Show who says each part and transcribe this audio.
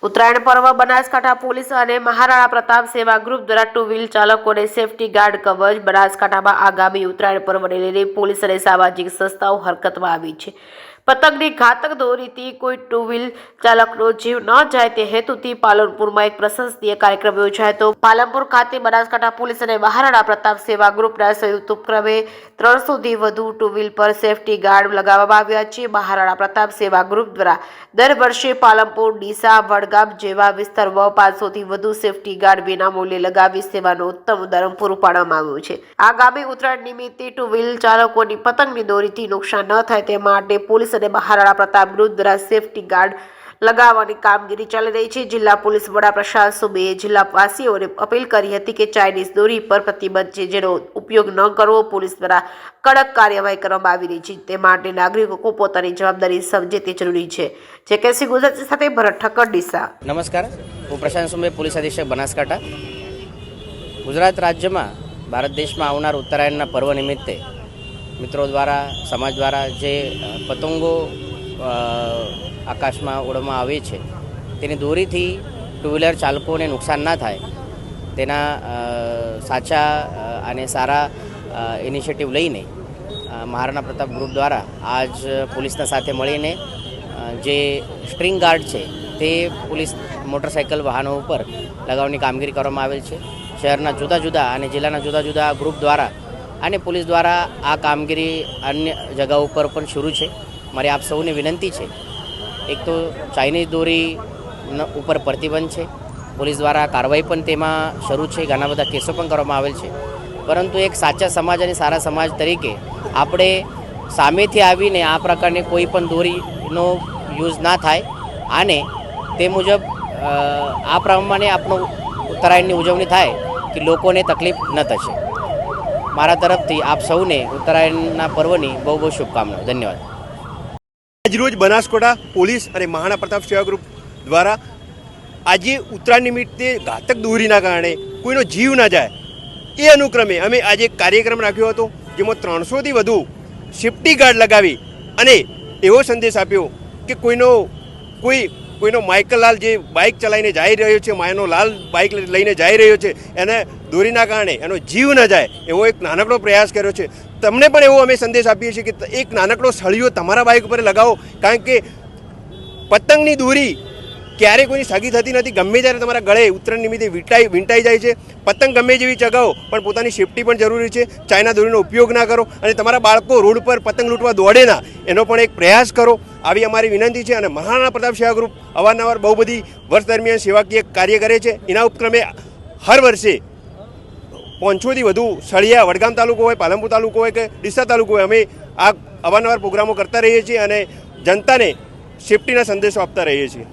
Speaker 1: ઉત્તરાયણ પર્વ બનાસકાંઠા પોલીસ અને મહારાણા પ્રતાપ સેવા ગ્રુપ દ્વારા ટુ વ્હીલ ચાલકોને સેફટી ગાર્ડ કવચ બનાસકાંઠામાં આગામી ઉત્તરાયણ પર્વને લઈને પોલીસ અને સામાજિક સંસ્થાઓ હરકતમાં આવી છે। પતંગની ઘાતક દોરીથી કોઈ ટુ વ્હીલ ચાલકનો જીવ ન જાય તે હેતુથી પાલનપુરમાં એક પ્રશંસનીય કાર્યક્રમ યોજાયો હતો। પાલનપુર ખાતે બનાસકાંઠા પોલીસ અને મહારાણા પ્રતાપ સેવા ગ્રુપના સંયુક્ત ઉપક્રમે 300થી વધુ ટુ વ્હીલ પર સેફટી ગાર્ડ લગાવવામાં આવ્યા છે। મહારાણા પ્રતાપ સેવા ગ્રુપ દ્વારા દર વર્ષે પાલનપુર, ડીસા, વડગામ જેવા વિસ્તારોમાં 500થી વધુ સેફટી ગાર્ડ વિનામૂલ્યે લગાવી સેવાનું ઉત્તમ ઉદાહરણ પૂરું પાડવામાં આવ્યું છે। આગામી ઉત્તરાયણ નિમિત્તે ટુ વ્હીલ ચાલકોની પતંગની દોરીથી નુકસાન ન થાય તે માટે પોલીસ અને મહારાણા પ્રતાપ ગ્રુપ દ્વારા સેફટી ગાર્ડ લગાવવાની કામગીરી ચાલી રહી છે। જિલ્લા પોલીસ વડા પ્રશાંત સુબેએ જિલ્લાવાસીઓને અપીલ કરી હતી કે ચાઇનીઝ દોરી પર પ્રતિબંધ છે, જેનો ઉપયોગ ન કરવો। પોલીસ દ્વારા કડક કાર્યવાહી કરવામાં આવી રહી છે, તે માટે નાગરિકો પોતાની જવાબદારી સમજે તે જરૂરી છે। જેકેસી ગુજરાતી સાથે ભરત ઠક્કર, ડીસા।
Speaker 2: નમસ્કાર, હું પ્રશાંત સુબે, પોલીસ અધિક્ષક બનાસકાંઠા। ગુજરાત રાજ્યમાં ભારત દેશમાં આવનાર ઉત્તરાયણના પર્વ નિમિત્તે મિત્રો દ્વારા, સમાજ દ્વારા જે પતંગો આકાશમાં ઉડવામાં આવે છે તેની દોરીથી ટુ વ્હીલર ચાલકોને નુકસાન ના થાય તેના સાચા અને સારા ઇનિશિયેટિવ લઈને મહારાણા પ્રતાપ ગ્રુપ દ્વારા આજ પોલીસના સાથે મળીને જે સ્ટ્રિંગ ગાર્ડ છે તે પોલીસ મોટરસાઇકલ વાહનો ઉપર લગાવવાની કામગીરી કરવામાં આવેલ છે। શહેરના જુદા જુદા અને જિલ્લાના જુદા જુદા ગ્રુપ દ્વારા અને પોલીસ દ્વારા આ કામગીરી અન્ય જગાઓ ઉપર પણ શરૂ છે। મારી આપ સૌને વિનંતી છે, એક તો ચાઇનીઝ દોરી ઉપર પ્રતિબંધ છે, પોલીસ દ્વારા કાર્યવાહી પણ તેમાં શરૂ છે, ઘણા બધા કેસો પણ કરવામાં આવેલ છે, પરંતુ એક સાચા સમાજ અને સારા સમાજ તરીકે આપણે સામેથી આવીને આ પ્રકારની કોઈ પણ દોરીનો યુઝ ના થાય અને તે મુજબ આ પ્રમાણે આપણો ઉત્તરાયણની ઉજવણી થાય કે લોકોને તકલીફ ન થશે। મારા તરફથી આપ સૌને ઉત્તરાયણના પર્વની બહુ બહુ શુભકામનાઓ। ધન્યવાદ।
Speaker 3: આજરોજ બનાસકાંઠા પોલીસ અને મહારાણા પ્રતાપ સેવા ગ્રુપ દ્વારા આજે ઉત્તરાયણ નિમિત્તે ઘાતક દોરીના કારણે કોઈનો જીવ ના જાય એ અનુક્રમે અમે આજે એક કાર્યક્રમ રાખ્યો હતો, જેમાં 300થી વધુ સેફટી ગાર્ડ લગાવી અને એવો સંદેશ આપ્યો કે કોઈનો માઇકલ લાલ જે બાઇક ચલાવીને જઈ રહ્યો છે, માયનો લાલ બાઇક લઈને જઈ રહ્યો છે, એને દોરીના કારણે એનો જીવ ન જાય એવો એક નાનકડો પ્રયાસ કર્યો છે। તમને પણ એવો અમે સંદેશ આપીએ છીએ કે એક નાનકડો સળિયો તમારા બાઇક ઉપર લગાવો, કારણ કે પતંગની દોરી ક્યારેય કોઈની સગી થતી નથી। ગમે ત્યારે તમારા ગળે ઉત્તરાયણ નિમિત્તે વીંટાઈ જાય છે। પતંગ ગમે જેવી ચગાવો, પણ પોતાની સેફટી પણ જરૂરી છે। ચાઇના દોરીનો ઉપયોગ ના કરો અને તમારા બાળકો રોડ પર પતંગ લૂંટવા દોડે ના, એનો પણ એક પ્રયાસ કરો, આવી અમારી વિનંતી છે। અને મહારાણા પ્રતાપ સેવા ગ્રુપ અવારનવાર બહુ બધી વર્ષ દરમિયાન સેવાકીય કાર્ય કરે છે। એના ઉપક્રમે હર વર્ષે 500થી વધુ સળિયા, વડગામ તાલુકો હોય, પાલનપુર તાલુકો હોય કે ડીસા તાલુકો હોય, અમે આ અવારનવાર પ્રોગ્રામો કરતા રહીએ છીએ અને જનતાને સેફટીના સંદેશો આપતા રહીએ છીએ।